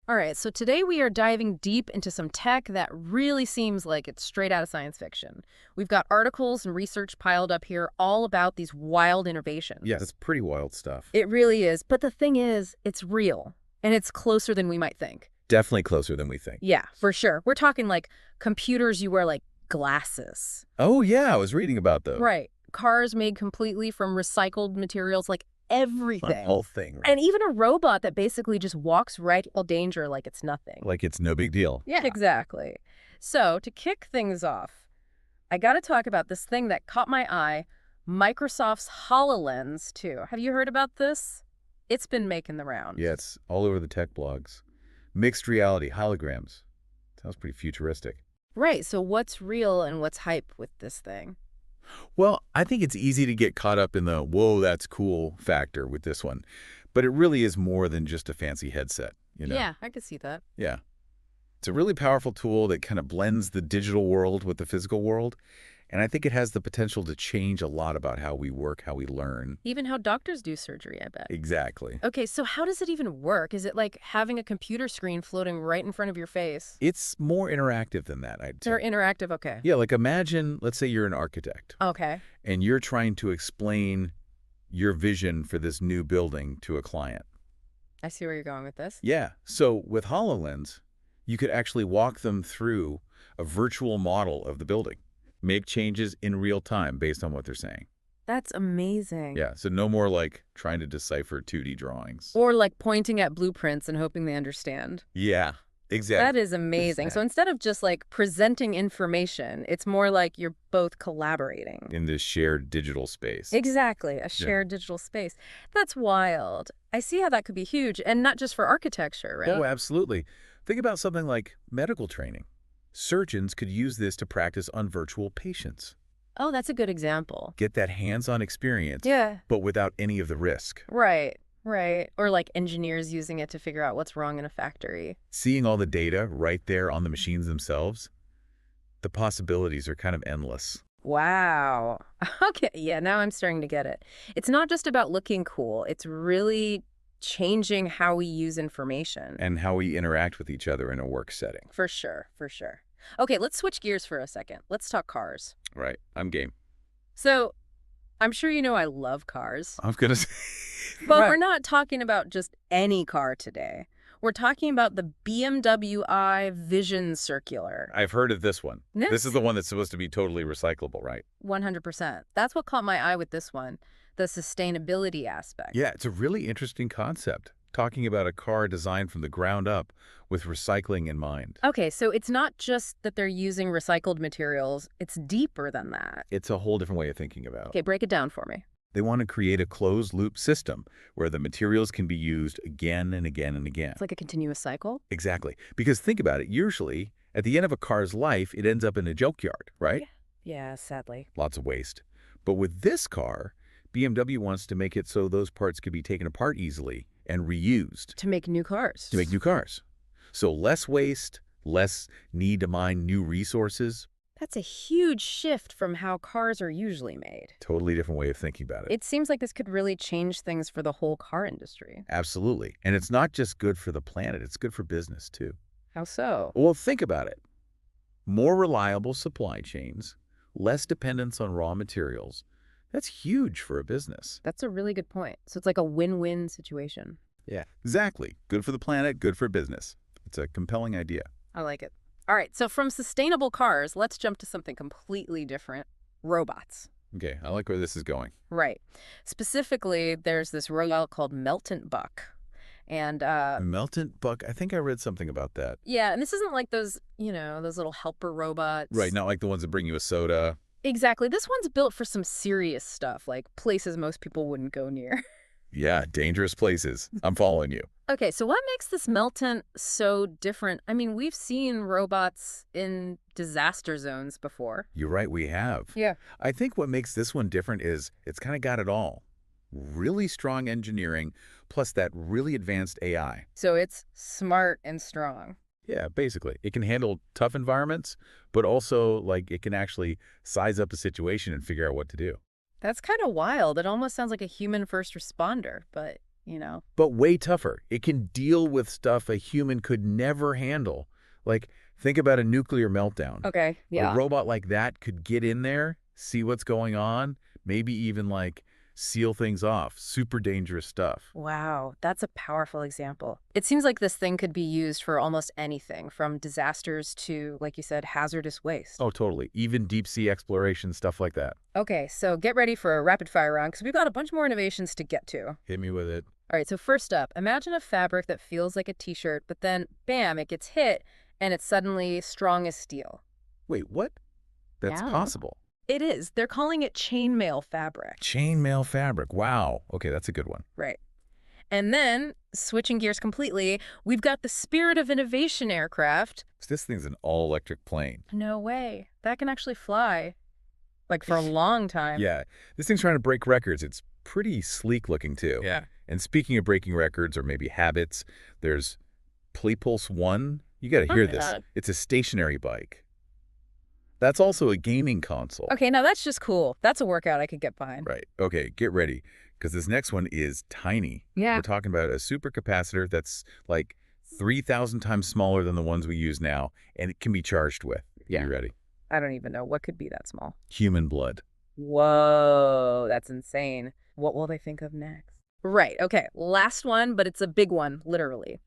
All right, so today we are diving deep into some tech that really seems like it's straight out of science fiction. We've got articles and research piled up here all about these wild innovations. Yeah, it's pretty wild stuff. It really is. But the thing is, it's real, and it's closer than we might think. Definitely closer than we think. Yeah, for sure. We're talking like computers you wear like glasses. Oh, yeah, I was reading about those. Right. Cars made completely from recycled materials, like everything. The whole thing. Right? And even a robot that basically just walks right into danger like it's nothing. Like it's no big deal. Yeah, exactly. So to kick things off, I got to talk about this thing that caught my eye, Microsoft's HoloLens 2. Have you heard about this? It's been making the rounds. Yeah, it's all over the tech blogs. Mixed reality, holograms. Sounds pretty futuristic. Right, so what's real and what's hype with this thing? Well, I think it's easy to get caught up in the, whoa, that's cool factor with this one. But it really is more than just a fancy headset, you know? Yeah, I could see that. Yeah. It's a really powerful tool that kind of blends the digital world with the physical world. And I think it has the potential to change a lot about how we work, how we learn. Even how doctors do surgery, I bet. Exactly. Okay, so how does it even work? Is it like having a computer screen floating right in front of your face? It's more interactive than that, I'd say. They're interactive, okay. Yeah, like imagine, let's say you're an architect. Okay. And you're trying to explain your vision for this new building to a client. I see where you're going with this. Yeah. So with HoloLens, you could actually walk them through a virtual model of the building, make changes in real time based on what they're saying. That's amazing. Yeah. So no more like trying to decipher 2D drawings. Or like pointing at blueprints and hoping they understand. Yeah, exactly. That is amazing. So instead of just like presenting information, it's more like you're both collaborating. In this shared digital space. Exactly, a shared digital space. That's wild. I see how that could be huge, and not just for architecture, right? Oh, absolutely. Think about something like medical training. Surgeons could use this to practice on virtual patients. Oh, that's a good example. Get that hands-on experience, Yeah. but without any of the risk. Right, right. Or like engineers using it to figure out what's wrong in a factory. Seeing all the data right there on the machines themselves, the possibilities are kind of endless. Wow. Okay, yeah, now I'm starting to get it. It's not just about looking cool. It's really changing how we use information. And how we interact with each other in a work setting. For sure, for sure. Okay, let's switch gears for a second. Let's talk cars. Right. I'm game. So, I'm sure you know I love cars. I was going to say. But Right. we're not talking about just any car today. We're talking about the BMW i Vision Circular. I've heard of this one. Yes. This is the one that's supposed to be totally recyclable, right? 100%. That's what caught my eye with this one, the sustainability aspect. Yeah, it's a really interesting concept. Talking about a car designed from the ground up with recycling in mind. Okay, so it's not just that they're using recycled materials. It's deeper than that. It's a whole different way of thinking about it. Okay, break it down for me. They want to create a closed-loop system where the materials can be used again and again and again. It's like a continuous cycle? Exactly. Because think about it, usually, at the end of a car's life, it ends up in a junkyard, right? Yeah, sadly. Lots of waste. But with this car, BMW wants to make it so those parts could be taken apart easily and reused To make new cars. to make new cars. So less waste, less need to mine new resources. That's a huge shift from how cars are usually made. Totally different way of thinking about it. It seems like this could really change things for the whole car industry. Absolutely. And it's not just good for the planet, it's good for business too. How so? Well, think about it. More reliable supply chains, less dependence on raw materials. That's huge for a business. That's a really good point. So it's like a win-win situation. Yeah. Exactly. Good for the planet, good for business. It's a compelling idea. I like it. All right, so from sustainable cars, let's jump to something completely different. Robots. Okay, I like where this is going. Right. Specifically, there's this robot called Melton Buck. And Melton Buck, I think I read something about that. yeah, and this isn't like those, those little helper robots. Right, not like the ones that bring you a soda. Exactly. This one's built for some serious stuff, like places most people wouldn't go near. Yeah, dangerous places. I'm following you. Okay, so what makes this Melton so different? I mean, we've seen robots in disaster zones before. You're right, we have. Yeah. I think what makes this one different is it's kind of got it all. Really strong engineering, plus that really advanced AI. So it's smart and strong. Yeah, basically. It can handle tough environments, but also, like, it can actually size up a situation and figure out what to do. That's kind of wild. It almost sounds like a human first responder, but you know? But way tougher. It can deal with stuff a human could never handle. Like, think about a nuclear meltdown. Okay, A yeah. robot like that could get in there, see what's going on, maybe even like seal things off. Super dangerous stuff. Wow, that's a powerful example. It seems like this thing could be used for almost anything, from disasters to, like you said, hazardous waste. Oh, totally. Even deep sea exploration, stuff like that. Okay, so get ready for a rapid fire round because we've got a bunch more innovations to get to. Hit me with it. All right, so first up, imagine a fabric that feels like a t-shirt, but then, bam, it gets hit and it's suddenly strong as steel. Wait, what? That's Yeah. possible. It is. They're calling it chainmail fabric. Chainmail fabric. Wow. Okay, that's a good one. Right. And then, switching gears completely, we've got the spirit of innovation aircraft. This thing's an all-electric plane. No way. That can actually fly. Like for a long time. Yeah, this thing's trying to break records. It's pretty sleek looking, too. Yeah. And speaking of breaking records or maybe habits, there's Playpulse 1. You got to hear this. It's a stationary bike. That's also a gaming console. Okay, now that's just cool. That's a workout I could get behind. Right. Okay, get ready, because this next one is tiny. Yeah. We're talking about a supercapacitor that's like 3,000 times smaller than the ones we use now, and it can be charged with. Yeah. You ready? I don't even know. What could be that small? Human blood. Whoa, that's insane. What will they think of next? Right, okay, last one, but it's a big one, literally.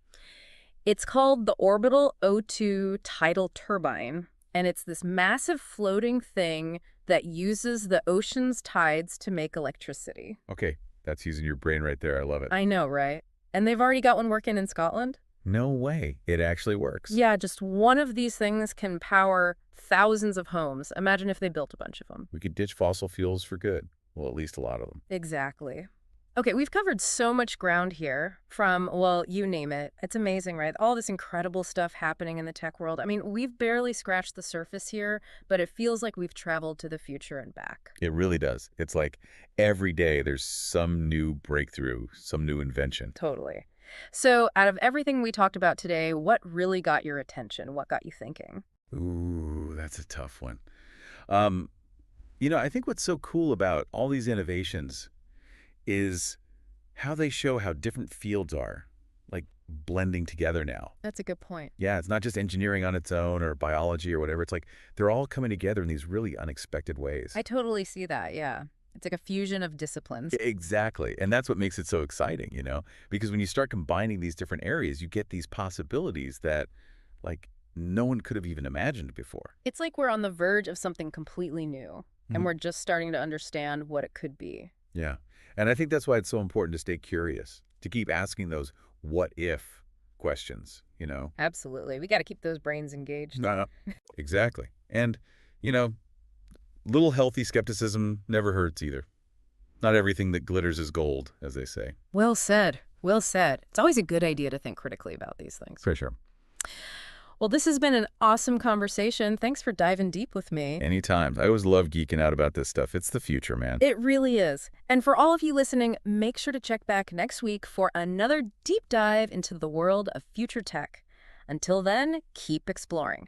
It's called the Orbital O2 Tidal Turbine, and it's this massive floating thing that uses the ocean's tides to make electricity. Okay, that's using your brain right there. I love it. I know, right? And they've already got one working in Scotland? No way. It actually works. Yeah, just one of these things can power thousands of homes. Imagine if they built a bunch of them. We could ditch fossil fuels for good. Well, at least a lot of them. Exactly. Okay, we've covered so much ground here from, well, you name it. It's amazing, right? All this incredible stuff happening in the tech world. I mean, we've barely scratched the surface here, but it feels like we've traveled to the future and back. It really does. It's like every day there's some new breakthrough, some new invention. Totally. So out of everything we talked about today, what really got your attention? What got you thinking? Ooh, that's a tough one. I think what's so cool about all these innovations is how they show how different fields are, like blending together now. That's a good point. Yeah, it's not just engineering on its own or biology or whatever. It's like they're all coming together in these really unexpected ways. I totally see that, yeah. It's like a fusion of disciplines. Exactly. And that's what makes it so exciting, because when you start combining these different areas, you get these possibilities that, like, no one could have even imagined before. It's like we're on the verge of something completely new, and we're just starting to understand what it could be. Yeah. And I think that's why it's so important to stay curious, to keep asking those what if questions, Absolutely. We got to keep those brains engaged. Exactly. And, little healthy skepticism never hurts either. Not everything that glitters is gold, as they say. Well said. Well said. It's always a good idea to think critically about these things. For sure. Well, this has been an awesome conversation. Thanks for diving deep with me. Anytime. I always love geeking out about this stuff. It's the future, man. It really is. And for all of you listening, make sure to check back next week for another deep dive into the world of future tech. Until then, keep exploring.